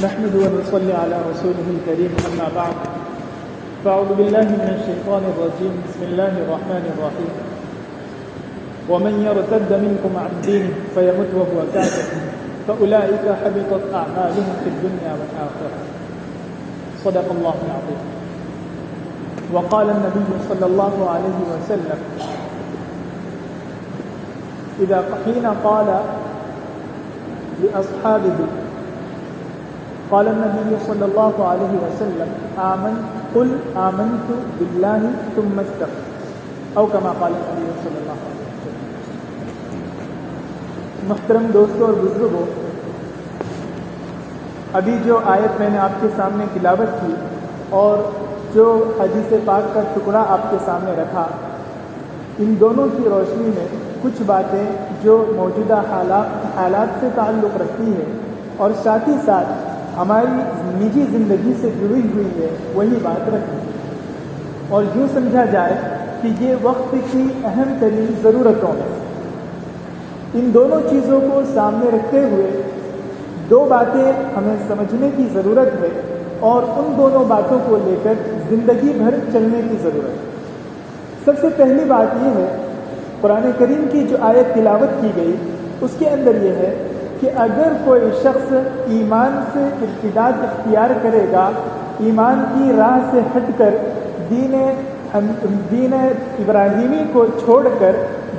نحمده ونصلي على رسوله الكريم أما بعد فأعوذ بالله من الشيطان الرجيم بسم الله الرحمن الرحيم ومن يرتد منكم عن دينه فيمت وهو كافر فأولئك حبطت أعمالهم في الدنيا والآخرة صدق الله العظيم. وقال النبي صلى الله عليه وسلم حين قال لأصحابه قال النبي صلى الله عليه وسلم قل آمنت بالله ثم استقم أو كما قال النبي صلى الله عليه وسلم. محترم دوستوں اور بزرگوں، ابھی جو آیت میں نے آپ کے سامنے تلاوت کی اور جو حدیث پاک کا ٹکڑا آپ کے سامنے رکھا، ان دونوں کی روشنی میں کچھ باتیں جو موجودہ حالات سے تعلق رکھتی ہے اور ساتھ ہی ساتھ ہماری نجی زندگی سے جڑی ہوئی ہے وہی بات رکھیں، اور یوں سمجھا جائے کہ یہ وقت کی اہم ترین ضرورتوں میں ان دونوں چیزوں کو سامنے رکھتے ہوئے دو باتیں ہمیں سمجھنے کی ضرورت ہے اور ان دونوں باتوں کو لے کر زندگی بھر چلنے کی ضرورت ہے. سب سے پہلی بات یہ ہے، قرآن کریم کی جو آیت تلاوت کی گئی اس کے اندر یہ ہے کہ اگر کوئی شخص ایمان سے ارتداد اختیار کرے گا، ایمان کی راہ سے ہٹ کر دین ابراہیمی کو چھوڑ کر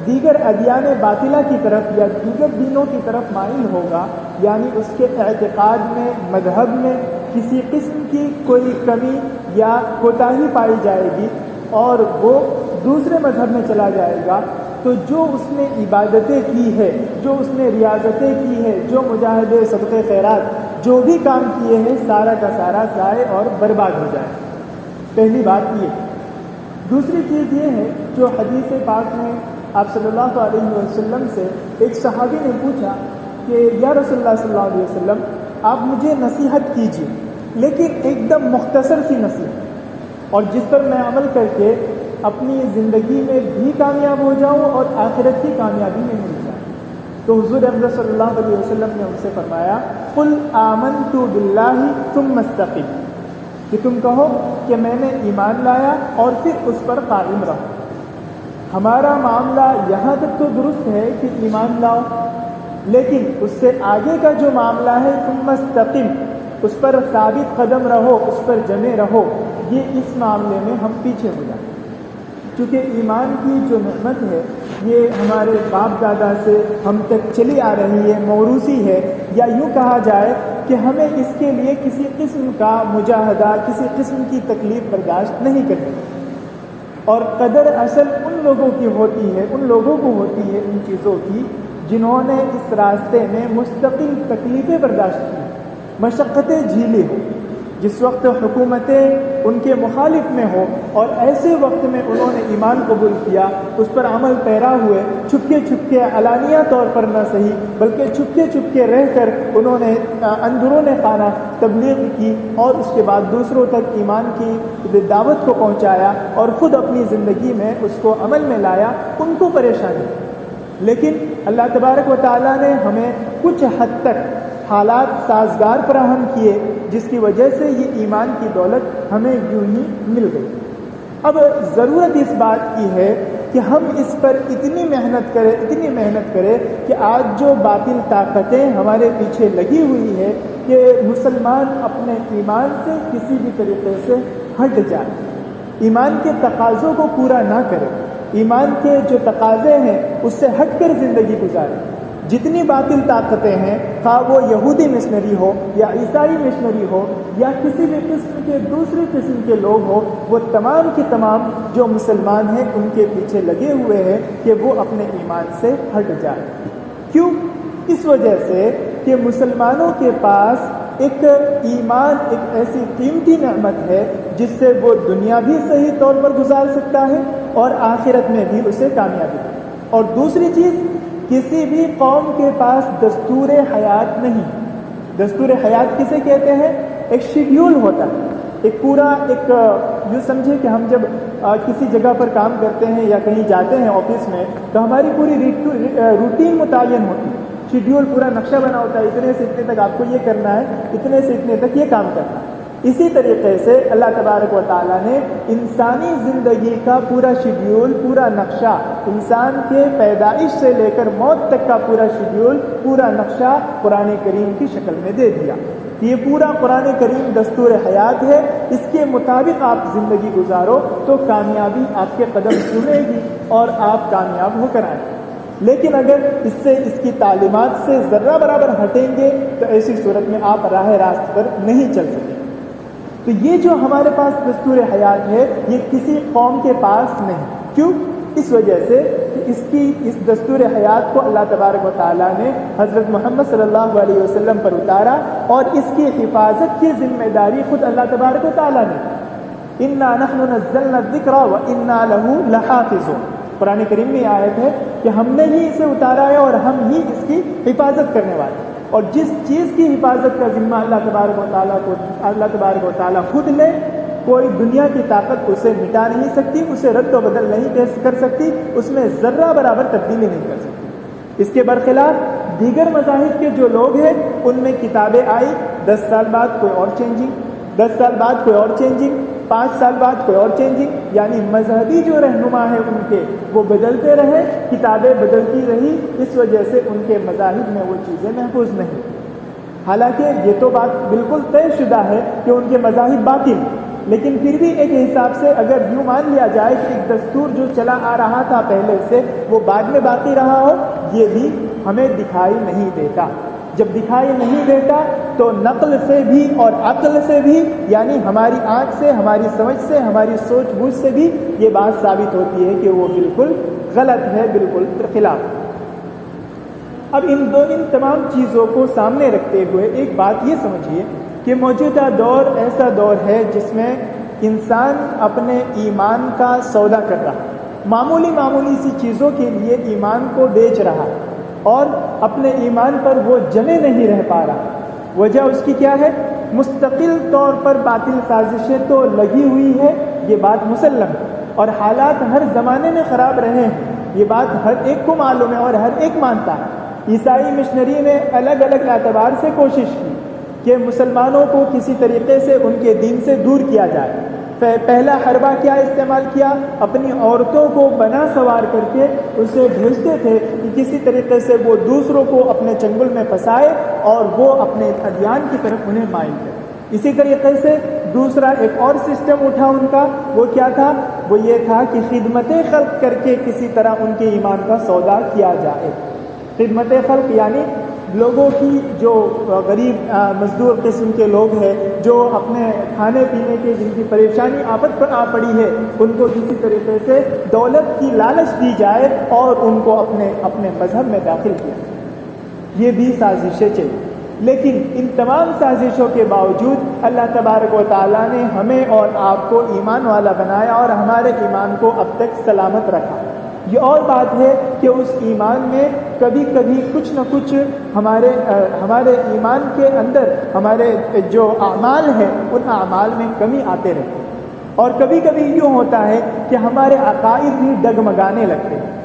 دیگر ادیان باطلہ کی طرف یا دیگر دینوں کی طرف مائل ہوگا، یعنی اس کے اعتقاد میں، مذہب میں کسی قسم کی کوئی کمی یا کوتاہی پائی جائے گی اور وہ دوسرے مذہب میں چلا جائے گا، تو جو اس نے عبادتیں کی ہے، جو اس نے ریاضتیں کی ہے، جو مجاہدے صدقے خیرات جو بھی کام کیے ہیں، سارا کا سارا ضائع اور برباد ہو جائے. پہلی بات یہ. دوسری چیز یہ ہے جو حدیث پاک میں آپ صلی اللہ علیہ وسلم سے ایک صحابی نے پوچھا کہ یا رسول اللہ صلی اللہ علیہ وسلم آپ مجھے نصیحت کیجیے، لیکن ایک دم مختصر سی نصیحت، اور جس پر میں عمل کر کے اپنی زندگی میں بھی کامیاب ہو جاؤں اور آخرت کی کامیابی میں مل جاؤں. تو حضور اکرم صلی اللہ علیہ وسلم نے ان سے فرمایا قل آمنت باللہ ثم استقم، کہ تم کہو کہ میں نے ایمان لایا اور پھر اس پر قائم رہو. ہمارا معاملہ یہاں تک تو درست ہے کہ ایمان لاؤ، لیکن اس سے آگے کا جو معاملہ ہے ثم استقم، اس پر ثابت قدم رہو، اس پر جمے رہو، یہ اس معاملے میں ہم پیچھے ہو جائیں. کیونکہ ایمان کی جو نعمت ہے یہ ہمارے باپ دادا سے ہم تک چلی آ رہی ہے، موروثی ہے، یا یوں کہا جائے کہ ہمیں اس کے لیے کسی قسم کا مجاہدہ، کسی قسم کی تکلیف برداشت نہیں کرنی. اور قدر اصل ان لوگوں کی ہوتی ہے، ان لوگوں کو ہوتی ہے ان چیزوں کی جنہوں نے اس راستے میں مستقل تکلیفیں برداشت کی، مشقتیں جھیلی ہو. جس وقت حکومتیں ان کے مخالف میں ہو اور ایسے وقت میں انہوں نے ایمان قبول کیا، اس پر عمل پیرا ہوئے، چھپکے چھپکے علانیہ طور پر نہ صحیح بلکہ چھپکے چھپکے رہ کر انہوں نے اندرون خانہ تبلیغ کی اور اس کے بعد دوسروں تک ایمان کی دعوت کو پہنچایا اور خود اپنی زندگی میں اس کو عمل میں لایا، ان کو پریشانی. لیکن اللہ تبارک و تعالیٰ نے ہمیں کچھ حد تک حالات سازگار فراہم کیے جس کی وجہ سے یہ ایمان کی دولت ہمیں یوں ہی مل گئی. اب ضرورت اس بات کی ہے کہ ہم اس پر اتنی محنت کریں کہ آج جو باطل طاقتیں ہمارے پیچھے لگی ہوئی ہے کہ مسلمان اپنے ایمان سے کسی بھی طریقے سے ہٹ جائے، ایمان کے تقاضوں کو پورا نہ کرے، ایمان کے جو تقاضے ہیں اس سے ہٹ کر زندگی گزارے. جتنی باطل طاقتیں ہیں، خواہ وہ یہودی مشنری ہو یا عیسائی مشنری ہو یا کسی بھی قسم کے دوسری قسم کے لوگ ہو، وہ تمام کی تمام جو مسلمان ہیں ان کے پیچھے لگے ہوئے ہیں کہ وہ اپنے ایمان سے ہٹ جائے. کیوں؟ اس وجہ سے کہ مسلمانوں کے پاس ایک ایمان ایک ایسی قیمتی نعمت ہے جس سے وہ دنیا بھی صحیح طور پر گزار سکتا ہے اور آخرت میں بھی اسے کامیابی ہے. اور دوسری چیز، کسی بھی قوم کے پاس دستور حیات نہیں. دستور حیات کسے کہتے ہیں؟ ایک شیڈیول ہوتا ہے، ایک پورا یوں سمجھے کہ ہم جب کسی جگہ پر کام کرتے ہیں یا کہیں جاتے ہیں آفس میں تو ہماری پوری روٹین متعین ہوتی ہے. شیڈیول پورا نقشہ بنا ہوتا ہے، اتنے سے اتنے تک آپ کو یہ کرنا ہے، اتنے سے اتنے تک یہ کام کرنا ہے۔ اسی طریقے سے اللہ تبارک و تعالیٰ نے انسانی زندگی کا پورا شیڈیول، پورا نقشہ، انسان کے پیدائش سے لے کر موت تک کا پورا شیڈیول، پورا نقشہ قرآن کریم کی شکل میں دے دیا۔ یہ پورا قرآن کریم دستور حیات ہے، اس کے مطابق آپ زندگی گزارو تو کامیابی آپ کے قدم چومے گی اور آپ کامیاب ہو کر آئیں گے۔ لیکن اگر اس کی تعلیمات سے ذرہ برابر ہٹیں گے تو ایسی صورت میں آپ راہ راست پر نہیں چل سکیں۔ تو یہ جو ہمارے پاس دستور حیات ہے یہ کسی قوم کے پاس نہیں۔ کیوں؟ اس وجہ سے کہ اس دستور حیات کو اللہ تبارک و تعالیٰ نے حضرت محمد صلی اللہ علیہ وسلم پر اتارا اور اس کی حفاظت کی ذمہ داری خود اللہ تبارک و تعالیٰ نے۔ اِنَّا نَحْنُ نَزَّلْنَا الذِّكْرَ وَإِنَّا لَهُ لَحَافِظُونَ۔ قرآن کریم میں آیت ہے کہ ہم نے ہی اسے اتارا ہے اور ہم ہی اس کی حفاظت کرنے والے ہیں۔ اور جس چیز کی حفاظت کا ذمہ اللہ تبارک و تعالیٰ خود لے، کوئی دنیا کی طاقت اسے مٹا نہیں سکتی، اسے رد و بدل نہیں کر سکتی، اس میں ذرہ برابر تبدیلی نہیں کر سکتی۔ اس کے برخلاف دیگر مذاہب کے جو لوگ ہیں ان میں کتابیں آئی، 10 سال بعد کوئی اور چینجنگ، 10 سال بعد کوئی اور چینجنگ، 5 سال بعد کوئی اور چینجنگ، یعنی مذہبی جو رہنما ہے ان کے وہ بدلتے رہے، کتابیں بدلتی رہی، اس وجہ سے ان کے مذاہب میں وہ چیزیں محفوظ نہیں۔ حالانکہ یہ تو بات بالکل طے شدہ ہے کہ ان کے مذاہب باطل، لیکن پھر بھی ایک حساب سے اگر یوں مان لیا جائے کہ ایک دستور جو چلا آ رہا تھا پہلے سے وہ بعد میں باقی رہا ہو، یہ بھی ہمیں دکھائی نہیں دیتا۔ جب دکھائی نہیں دیتا تو نقل سے بھی اور عقل سے بھی، یعنی ہماری آنکھ سے، ہماری سمجھ سے، ہماری سوچ بوجھ سے بھی یہ بات ثابت ہوتی ہے کہ وہ بالکل غلط ہے، بالکل خلاف۔ اب ان تمام چیزوں کو سامنے رکھتے ہوئے ایک بات یہ سمجھیے کہ موجودہ دور ایسا دور ہے جس میں انسان اپنے ایمان کا سودا کر رہا ہے، معمولی سی چیزوں کے لیے ایمان کو بیچ رہا ہے اور اپنے ایمان پر وہ جمے نہیں رہ پا رہا۔ وجہ اس کی کیا ہے؟ مستقل طور پر باطل سازشیں تو لگی ہوئی ہے، یہ بات مسلم ہے، اور حالات ہر زمانے میں خراب رہے ہیں، یہ بات ہر ایک کو معلوم ہے اور ہر ایک مانتا ہے۔ عیسائی مشنری نے الگ الگ اعتبار سے کوشش کی کہ مسلمانوں کو کسی طریقے سے ان کے دین سے دور کیا جائے۔ پہلا حربہ کیا استعمال کیا؟ اپنی عورتوں کو بنا سوار کر کے اسے بھیجتے تھے کہ کسی طریقے سے وہ دوسروں کو اپنے چنگل میں پھنسائے اور وہ اپنے ادیان کی طرف انہیں مائل کرے۔ اسی طریقے سے دوسرا ایک اور سسٹم اٹھا ان کا، وہ کیا تھا؟ وہ یہ تھا کہ خدمت خلق کر کے کسی طرح ان کے ایمان کا سودا کیا جائے۔ خدمت خلق یعنی لوگوں کی جو غریب مزدور قسم کے لوگ ہیں، جو اپنے کھانے پینے کے جن کی پریشانی آفت پر آ پڑی ہے، ان کو کسی طریقے سے دولت کی لالچ دی جائے اور ان کو اپنے مذہب میں داخل کیا جائے۔ یہ بھی سازشیں چلی، لیکن ان تمام سازشوں کے باوجود اللہ تبارک و تعالیٰ نے ہمیں اور آپ کو ایمان والا بنایا اور ہمارے ایمان کو اب تک سلامت رکھا۔ یہ اور بات ہے کہ اس ایمان میں کبھی کبھی کچھ نہ کچھ ہمارے ایمان کے اندر ہمارے جو اعمال ہیں ان اعمال میں کمی آتے رہتے ہیں، اور کبھی کبھی یوں ہوتا ہے کہ ہمارے عقائد بھی ڈگمگانے لگتے ہیں۔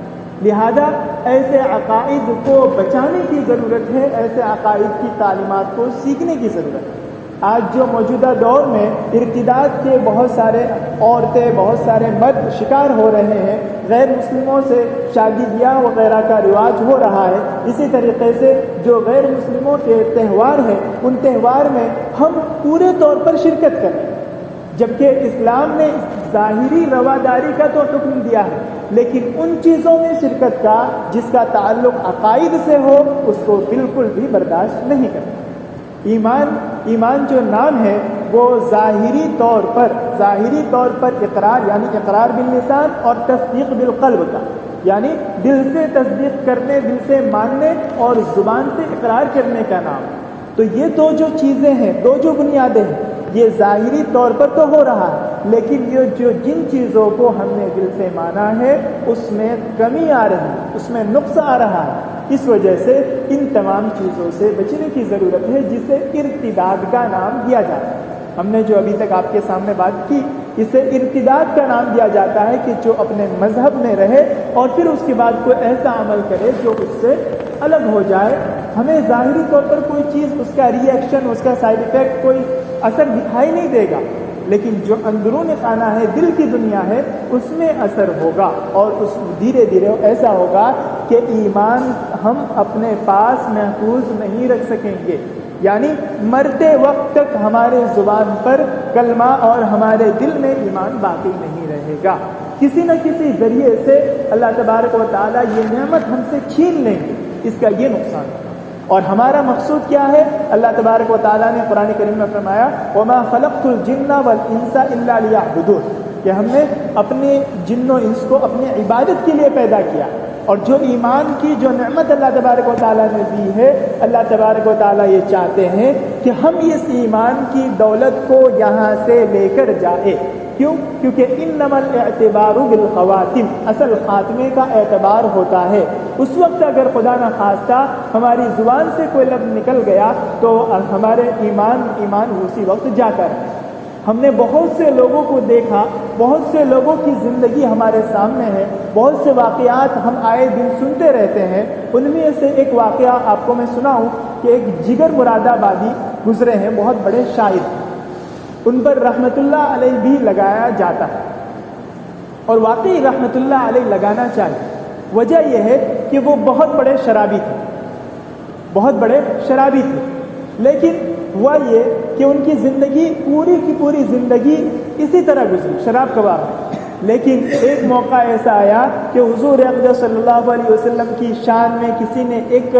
لہذا ایسے عقائد کو بچانے کی ضرورت ہے، ایسے عقائد کی تعلیمات کو سیکھنے کی ضرورت ہے۔ آج جو موجودہ دور میں ارتداد کے بہت سارے عورتیں، بہت سارے مرد شکار ہو رہے ہیں، غیر مسلموں سے شادی بیاہ وغیرہ کا رواج ہو رہا ہے، اسی طریقے سے جو غیر مسلموں کے تہوار ہیں ان تہوار میں ہم پورے طور پر شرکت کریں، جبکہ اسلام نے ظاہری رواداری کا تو حکم دیا ہے، لیکن ان چیزوں میں شرکت کا جس کا تعلق عقائد سے ہو اس کو بالکل بھی برداشت نہیں کرتا۔ ایمان جو نام ہے وہ ظاہری طور پر اقرار یعنی اقرار باللسان اور تصدیق بالقلب کا، یعنی دل سے تصدیق کرنے، دل سے ماننے اور زبان سے اقرار کرنے کا نام۔ تو یہ دو جو چیزیں ہیں، دو جو بنیادیں ہیں، یہ ظاہری طور پر تو ہو رہا ہے، لیکن یہ جن چیزوں کو ہم نے دل سے مانا ہے اس میں کمی آ رہی ہے، اس میں نقص آ رہا ہے۔ اس وجہ سے ان تمام چیزوں سے بچنے کی ضرورت ہے جسے ارتداد کا نام دیا جاتا ہے۔ ہم نے جو ابھی تک آپ کے سامنے بات کی، اسے ارتداد کا نام دیا جاتا ہے کہ جو اپنے مذہب میں رہے اور پھر اس کے بعد کوئی ایسا عمل کرے جو اس سے الگ ہو جائے. ہمیں ظاہری طور پر کوئی چیز، اس کا ری ایکشن، اس کا سائیڈ ایفیکٹ، کوئی اثر دکھائی نہیں دے گا، لیکن جو اندرون خانہ ہے، دل کی دنیا ہے، اس میں اثر ہوگا. اور اس دھیرے دھیرے ایسا ہوگا کہ ایمان ہم اپنے پاس محفوظ نہیں رکھ سکیں گے. یعنی مرتے وقت تک ہمارے زبان پر کلمہ اور ہمارے دل میں ایمان باقی نہیں رہے گا. کسی نہ کسی ذریعے سے اللہ تبارک و تعالیٰ یہ نعمت ہم سے چھین لیں گے، اس کا یہ نقصان ہوگا. اور ہمارا مقصود کیا ہے؟ اللہ تبارک و تعالیٰ نے قرآن کریم میں فرمایا وَمَا خَلَقْتُ الْجِنَّ وَالْإِنسَ إِلَّا لِيَعْبُدُونِ، کہ ہم نے اپنے جن و انس کو اپنی عبادت کے لیے پیدا کیا. اور جو ایمان کی جو نعمت اللہ تبارک و تعالیٰ نے دی ہے، اللہ تبارک و تعالیٰ یہ چاہتے ہیں کہ ہم اس ایمان کی دولت کو یہاں سے لے کر جائے. کیوں؟ کیونکہ انما الاعتبار بالخواتم، اصل خاتمے کا اعتبار ہوتا ہے. اس وقت اگر خدا نہ خواستہ ہماری زبان سے کوئی لفظ نکل گیا تو ہمارے ایمان اسی وقت جاتا ہے. ہم نے بہت سے لوگوں کو دیکھا، بہت سے لوگوں کی زندگی ہمارے سامنے ہے، بہت سے واقعات ہم آئے دن سنتے رہتے ہیں. ان میں سے ایک واقعہ آپ کو میں سناؤں کہ ایک جگر مراد آبادی گزرے ہیں، بہت بڑے شاعر، ان پر رحمت اللہ علیہ بھی لگایا جاتا ہے، اور واقعی رحمت اللہ علیہ لگانا چاہیے. وجہ یہ ہے کہ وہ بہت بڑے شرابی تھے، بہت بڑے شرابی تھے. لیکن ہوا یہ کہ ان کی زندگی پوری کی پوری زندگی اسی طرح گزری، شراب کباب. لیکن ایک موقع ایسا آیا کہ حضور اقدس صلی اللہ علیہ وسلم کی شان میں کسی نے ایک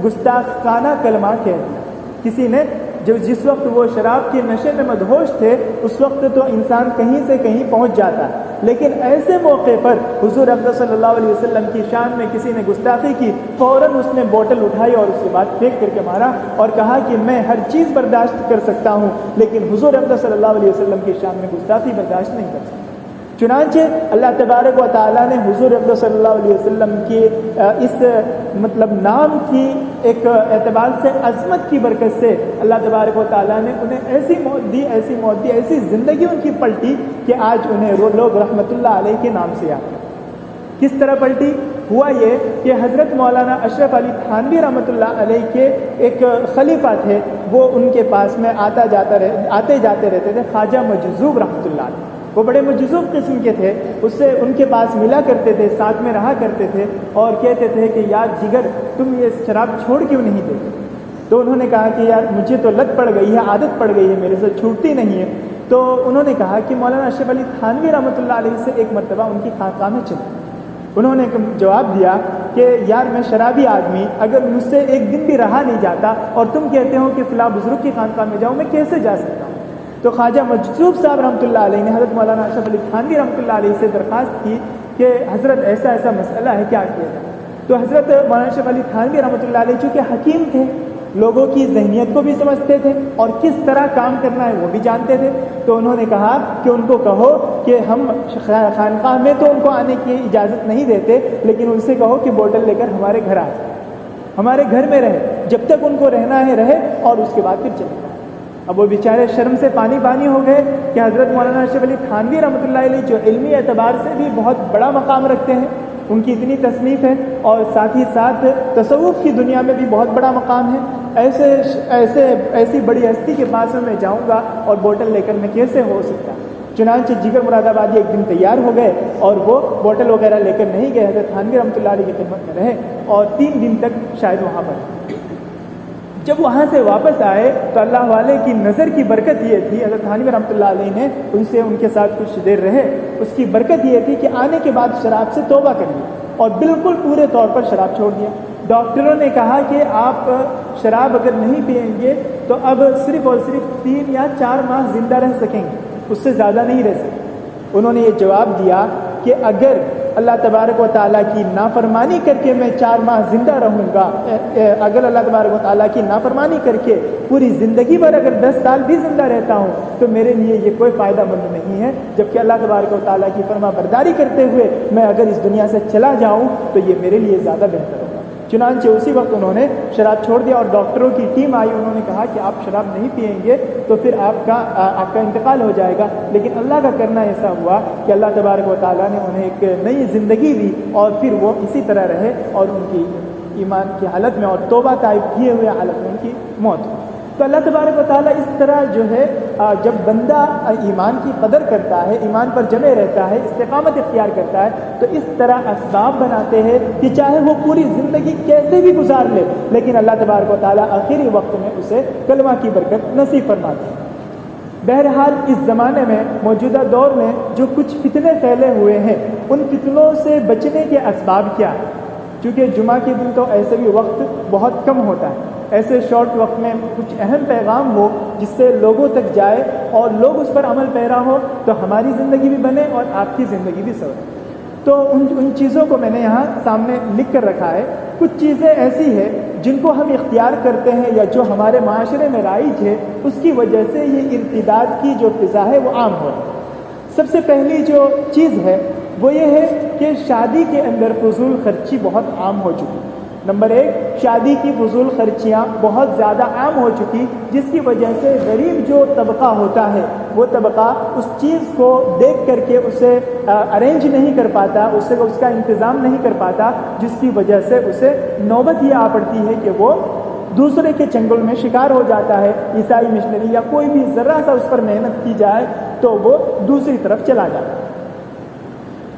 گستاخانہ کلمہ کہہ دیا. کسی نے جس وقت وہ شراب کے نشے میں مدہوش تھے، اس وقت تو انسان کہیں سے کہیں پہنچ جاتا ہے، لیکن ایسے موقع پر حضور اقدس صلی اللہ علیہ وسلم کی شان میں کسی نے گستاخی کی، فوراً اس نے بوٹل اٹھائی اور اس کے بعد پھینک کر کے مارا اور کہا کہ میں ہر چیز برداشت کر سکتا ہوں لیکن حضور اقدس صلی اللہ علیہ وسلم کی شان میں گستاخی برداشت نہیں کر سکتا. چنانچہ اللہ تبارک و تعالیٰ نے حضور اقدس صلی اللہ علیہ وسلم کے اس نام کی ایک اعتبار سے عظمت کی برکت سے اللہ تبارک و تعالیٰ نے انہیں ایسی موت دی، ایسی زندگی ان کی پلٹی کہ آج انہیں لوگ رحمت اللہ علیہ کے نام سے یاد کرتے. کس طرح پلٹی؟ ہوا یہ کہ حضرت مولانا اشرف علی تھانوی رحمۃ اللہ علیہ کے ایک خلیفہ تھے، وہ ان کے پاس میں آتے جاتے رہتے تھے، خواجہ مجذوب رحمۃ اللہ علیہ. وہ بڑے مجذوب قسم کے تھے، اس سے ان کے پاس ملا کرتے تھے، ساتھ میں رہا کرتے تھے اور کہتے تھے کہ یار جگر تم یہ شراب چھوڑ کیوں نہیں دیتے؟ تو انہوں نے کہا کہ یار مجھے تو لت پڑ گئی ہے، عادت پڑ گئی ہے، میرے سے چھوٹتی نہیں ہے. تو انہوں نے کہا کہ مولانا اشرف علی تھانوی رحمۃ اللہ علیہ سے ایک مرتبہ ان کی خانقاہ میں چلے. انہوں نے جواب دیا کہ یار میں شرابی آدمی، اگر مجھ سے ایک دن بھی رہا نہیں جاتا اور تم کہتے ہو کہ فلاں بزرگ کی خانقاہ میں جاؤں، میں کیسے جا سکتا ہوں؟ تو خواجہ مجذوب صاحب رحمۃ اللہ علیہ نے حضرت مولانا اشرف علی تھانوی رحمۃ اللہ علیہ سے درخواست کی کہ حضرت ایسا مسئلہ ہے، کیا کیا جائے؟ تو حضرت مولانا اشرف علی تھانوی رحمۃ اللہ علیہ چونکہ حکیم تھے، لوگوں کی ذہنیت کو بھی سمجھتے تھے اور کس طرح کام کرنا ہے وہ بھی جانتے تھے، تو انہوں نے کہا کہ ان کو کہو کہ ہم خانقاہ میں تو ان کو آنے کی اجازت نہیں دیتے، لیکن ان سے کہو کہ بوٹل لے کر ہمارے گھر آ جائے، ہمارے گھر میں رہے، جب تک ان کو رہنا ہے رہے اور اس کے بعد پھر چلے جائے. اب وہ بیچارے شرم سے پانی ہو گئے کہ حضرت مولانا اشرف علی تھانوی رحمۃ اللہ علیہ جو علمی اعتبار سے بھی بہت بڑا مقام رکھتے ہیں، ان کی اتنی تصنیف ہے اور ساتھ ہی ساتھ تصوف کی دنیا میں بھی بہت بڑا مقام ہے، ایسی بڑی ہستی کے پاس میں جاؤں گا اور بوٹل لے کر میں کیسے ہو سکتا؟ چنانچہ جگر مراد آبادی ایک دن تیار ہو گئے اور وہ بوٹل وغیرہ لے کر نہیں گئے، حضرت تھانوی رحمۃ اللہ علیہ کی خدمت میں رہے اور 3 دن تک شاید وہاں پر. جب وہاں سے واپس آئے تو اللہ والے کی نظر کی برکت یہ تھی، حضرت تھانوی رحمۃ اللہ علیہ نے ان کے ساتھ کچھ دیر رہے، اس کی برکت یہ تھی کہ آنے کے بعد شراب سے توبہ کر لیا اور بالکل پورے طور پر شراب چھوڑ دیا. ڈاکٹروں نے کہا کہ آپ شراب اگر نہیں پئیں گے تو اب صرف اور صرف 3 یا 4 ماہ زندہ رہ سکیں گے، اس سے زیادہ نہیں رہ سکتے. انہوں نے یہ جواب دیا کہ اگر اللہ تبارک و تعالیٰ کی نافرمانی کر کے میں 4 ماہ زندہ رہوں گا، اگر اللہ تبارک و تعالیٰ کی نافرمانی کر کے پوری زندگی بھر اگر 10 سال بھی زندہ رہتا ہوں تو میرے لیے یہ کوئی فائدہ مند نہیں ہے، جبکہ اللہ تبارک و تعالیٰ کی فرما برداری کرتے ہوئے میں اگر اس دنیا سے چلا جاؤں تو یہ میرے لیے زیادہ بہتر ہوگا. چنانچہ اسی وقت انہوں نے شراب چھوڑ دیا اور ڈاکٹروں کی ٹیم آئی، انہوں نے کہا کہ آپ شراب نہیں پئیں گے تو پھر آپ کا انتقال ہو جائے گا، لیکن اللہ کا کرنا ایسا ہوا کہ اللہ تبارک و تعالیٰ نے انہیں ایک نئی زندگی دی اور پھر وہ اسی طرح رہے اور ان کی ایمان کی حالت میں اور توبہ طائب کیے ہوئے حالت میں ان کی موت ہوئی۔ تو اللہ تبارک و تعالیٰ اس طرح جو ہے جب بندہ ایمان کی قدر کرتا ہے، ایمان پر جمے رہتا ہے، استقامت اختیار کرتا ہے، تو اس طرح اسباب بناتے ہیں کہ چاہے وہ پوری زندگی کیسے بھی گزار لے لیکن اللہ تبارک و تعالیٰ آخری وقت میں اسے کلمہ کی برکت نصیب فرماتے ہیں۔ بہرحال اس زمانے میں موجودہ دور میں جو کچھ فتنے پھیلے ہوئے ہیں ان فتنوں سے بچنے کے اسباب کیا ہیں؟ چونکہ جمعہ کے دن تو ایسے بھی وقت بہت کم ہوتا ہے، ایسے شارٹ وقت میں کچھ اہم پیغام ہو جس سے لوگوں تک جائے اور لوگ اس پر عمل پیرا ہو تو ہماری زندگی بھی بنے اور آپ کی زندگی بھی سنورے۔ تو ان چیزوں کو میں نے یہاں سامنے لکھ کر رکھا ہے۔ کچھ چیزیں ایسی ہیں جن کو ہم اختیار کرتے ہیں یا جو ہمارے معاشرے میں رائج ہے، اس کی وجہ سے یہ ارتداد کی جو فضا ہے وہ عام ہو رہی ہے۔ سب سے پہلی جو چیز ہے وہ یہ ہے کہ شادی کے اندر فضول خرچی بہت عام ہو چکی۔ نمبر 1، شادی کی فضول خرچیاں بہت زیادہ عام ہو چکی، جس کی وجہ سے غریب جو طبقہ ہوتا ہے وہ طبقہ اس چیز کو دیکھ کر کے اسے ارینج نہیں کر پاتا، اس کا انتظام نہیں کر پاتا، جس کی وجہ سے اسے نوبت یہ آ پڑتی ہے کہ وہ دوسرے کے چنگل میں شکار ہو جاتا ہے۔ عیسائی مشنری یا کوئی بھی ذرا سا اس پر محنت کی جائے تو وہ دوسری طرف چلا جاتا ہے۔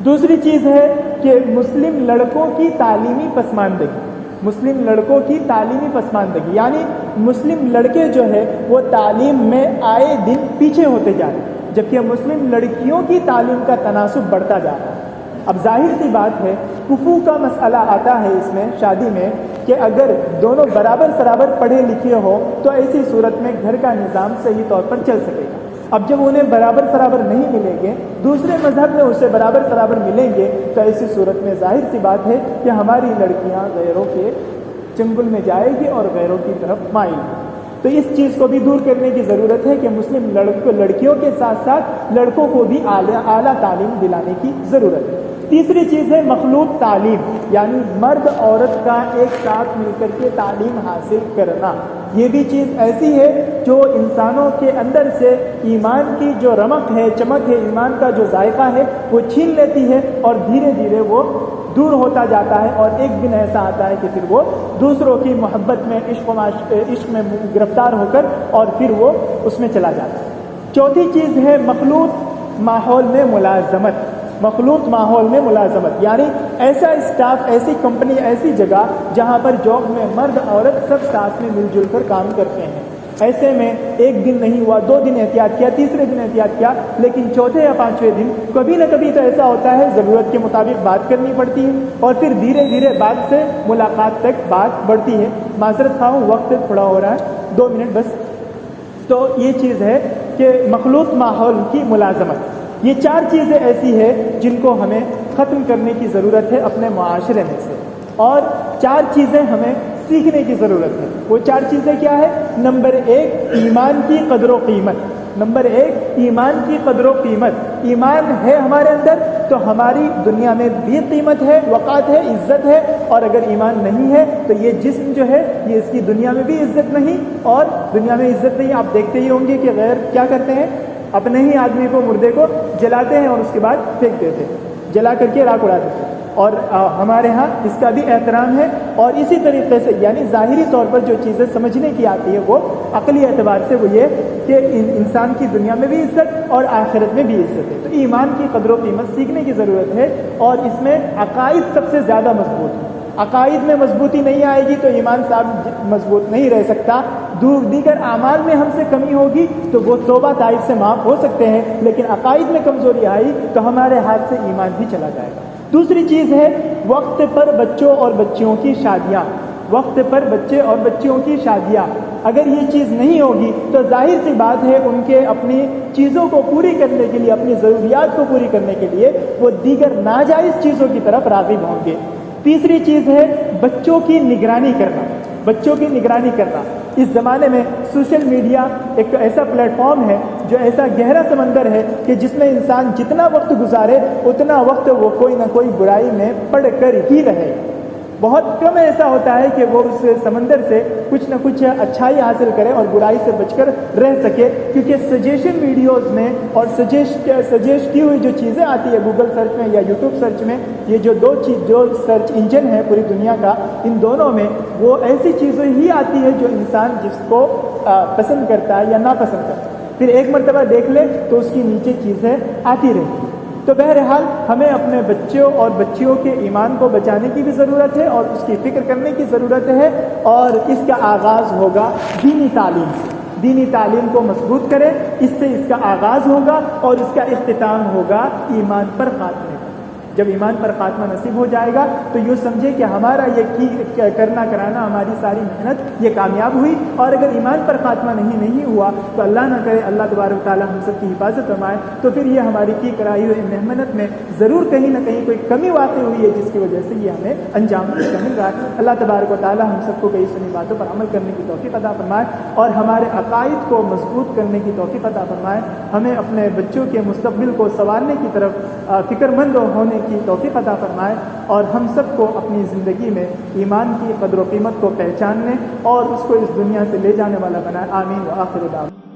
دوسری چیز ہے کہ مسلم لڑکوں کی تعلیمی پسماندگی، مسلم لڑکوں کی تعلیمی پسماندگی، یعنی مسلم لڑکے جو ہے وہ تعلیم میں آئے دن پیچھے ہوتے جا رہے ہیں، جبکہ مسلم لڑکیوں کی تعلیم کا تناسب بڑھتا جا رہا ہے۔ اب ظاہر سی بات ہے کفو کا مسئلہ آتا ہے اس میں شادی میں کہ اگر دونوں برابر سرابر پڑھے لکھے ہو تو ایسی صورت میں گھر کا نظام صحیح طور پر چل سکے گا۔ اب جب انہیں برابر سرابر نہیں ملیں گے، دوسرے مذہب میں اسے برابر سرابر ملیں گے، تو ایسی صورت میں ظاہر سی بات ہے کہ ہماری لڑکیاں غیروں کے چنگل میں جائے گی اور غیروں کی طرف مائل ہوگی۔ تو اس چیز کو بھی دور کرنے کی ضرورت ہے کہ مسلم لڑکیوں کے ساتھ ساتھ لڑکوں کو بھی اعلیٰ تعلیم دلانے کی ضرورت ہے۔ تیسری چیز ہے مخلوط تعلیم، یعنی مرد عورت کا ایک ساتھ مل کر کے تعلیم حاصل کرنا۔ یہ بھی چیز ایسی ہے جو انسانوں کے اندر سے ایمان کی جو رمق ہے، چمک ہے، ایمان کا جو ذائقہ ہے وہ چھین لیتی ہے اور دھیرے دھیرے وہ دور ہوتا جاتا ہے، اور ایک دن ایسا آتا ہے کہ پھر وہ دوسروں کی محبت میں عشق میں گرفتار ہو کر اور پھر وہ اس میں چلا جاتا ہے۔ چوتھی چیز ہے مخلوط ماحول میں ملازمت، مخلوط ماحول میں ملازمت، یعنی ایسا اسٹاف، ایسی کمپنی، ایسی جگہ جہاں پر جاب میں مرد عورت سب ساتھ میں مل جل کر کام کرتے ہیں۔ ایسے میں ایک دن نہیں ہوا، 2 دن احتیاط کیا، تیسرے دن احتیاط کیا، لیکن چوتھے یا 5ویں دن کبھی نہ کبھی تو ایسا ہوتا ہے ضرورت کے مطابق بات کرنی پڑتی ہے اور پھر دھیرے دھیرے بات سے ملاقات تک بات بڑھتی ہے۔ معذرت خواہ ہوں، وقت تھوڑا ہو رہا ہے، 2 منٹ بس۔ تو یہ چیز ہے کہ مخلوط ماحول کی ملازمت۔ یہ 4 چیزیں ایسی ہے جن کو ہمیں ختم کرنے کی ضرورت ہے اپنے معاشرے میں سے، اور 4 چیزیں ہمیں سیکھنے کی ضرورت ہے۔ وہ 4 چیزیں کیا ہے؟ نمبر 1، ایمان کی قدر و قیمت۔ نمبر 1، ایمان کی قدر و قیمت۔ ایمان ہے ہمارے اندر تو ہماری دنیا میں بھی قیمت ہے، وقات ہے، عزت ہے، اور اگر ایمان نہیں ہے تو یہ جسم جو ہے یہ اس کی دنیا میں بھی عزت نہیں اور دنیا میں عزت نہیں۔ آپ دیکھتے ہی ہوں گے کہ غیر کیا کرتے ہیں، اپنے ہی آدمی کو، مردے کو جلاتے ہیں اور اس کے بعد پھینک دیتے ہیں، جلا کر کے راکھ اڑا دیتے ہیں، اور ہمارے ہاں اس کا بھی احترام ہے۔ اور اسی طریقے سے یعنی ظاہری طور پر جو چیزیں سمجھنے کی آتی ہے وہ عقلی اعتبار سے وہ یہ کہ انسان کی دنیا میں بھی عزت اور آخرت میں بھی عزت ہے۔ تو ایمان کی قدر و قیمت سیکھنے کی ضرورت ہے، اور اس میں عقائد سب سے زیادہ مضبوط ہے۔ عقائد میں مضبوطی نہیں آئے گی تو ایمان صاحب مضبوط نہیں رہ سکتا۔ دیگر اعمال میں ہم سے کمی ہوگی تو وہ توبہ طائب سے معاف ہو سکتے ہیں، لیکن عقائد میں کمزوری آئی تو ہمارے ہاتھ سے ایمان بھی چلا جائے گا۔ دوسری چیز ہے وقت پر بچوں اور بچیوں کی شادیاں۔ وقت پر بچے اور بچیوں کی شادیاں، اگر یہ چیز نہیں ہوگی تو ظاہر سی بات ہے ان کے اپنی چیزوں کو پوری کرنے کے لیے، اپنی ضروریات کو پوری کرنے کے لیے وہ دیگر ناجائز چیزوں کی طرف راغب ہوں گے۔ تیسری چیز ہے بچوں کی نگرانی کرنا۔ بچوں کی نگرانی کرنا، اس زمانے میں سوشل میڈیا ایک ایسا پلیٹ فارم ہے جو ایسا گہرا سمندر ہے کہ جس میں انسان جتنا وقت گزارے اتنا وقت وہ کوئی نہ کوئی برائی میں پڑ کر ہی رہے۔ بہت کم ایسا ہوتا ہے کہ وہ اس سمندر سے کچھ نہ کچھ اچھائی حاصل کرے اور برائی سے بچ کر رہ سکے، کیونکہ سجیشن ویڈیوز میں اور سجیسٹ کی ہوئی جو چیزیں آتی ہے گوگل سرچ میں یا یوٹیوب سرچ میں، یہ جو سرچ انجن ہے پوری دنیا کا، ان دونوں میں وہ ایسی چیزیں ہی آتی ہے جو انسان جس کو پسند کرتا ہے یا ناپسند کرتا ہے، پھر ایک مرتبہ دیکھ لے تو اس کی نیچے چیزیں آتی رہتی ہیں۔ تو بہرحال ہمیں اپنے بچوں اور بچیوں کے ایمان کو بچانے کی بھی ضرورت ہے اور اس کی فکر کرنے کی ضرورت ہے، اور اس کا آغاز ہوگا دینی تعلیم سے۔ دینی تعلیم کو مضبوط کریں، اس سے اس کا آغاز ہوگا اور اس کا اختتام ہوگا ایمان پر خاتمے۔ جب ایمان پر خاتمہ نصیب ہو جائے گا تو یوں سمجھے کہ ہمارا یہ کرنا کرانا، ہماری ساری محنت یہ کامیاب ہوئی، اور اگر ایمان پر خاتمہ نہیں ہوا تو اللہ نہ کرے، اللہ تبارک و تعالیٰ ہم سب کی حفاظت فرمائے، تو پھر یہ ہماری کی کرائی ہوئی محنت میں ضرور کہیں نہ کہیں کوئی کمی واقع ہوئی ہے جس کی وجہ سے یہ ہمیں انجام مل رہا ہے۔ اللہ تبارک و تعالیٰ ہم سب کو کئی سنی باتوں پر عمل کرنے کی توفیق عطا فرمائے اور ہمارے عقائد کو مضبوط کرنے کی توفیق عطا فرمائے، ہمیں اپنے بچوں کے مستقبل کو سنوارنے کی طرف فکر مند ہونے کی توفیق عطا فرمائے، اور ہم سب کو اپنی زندگی میں ایمان کی قدر و قیمت کو پہچاننے اور اس کو اس دنیا سے لے جانے والا بنائے۔ آمین و آخر دعوانا۔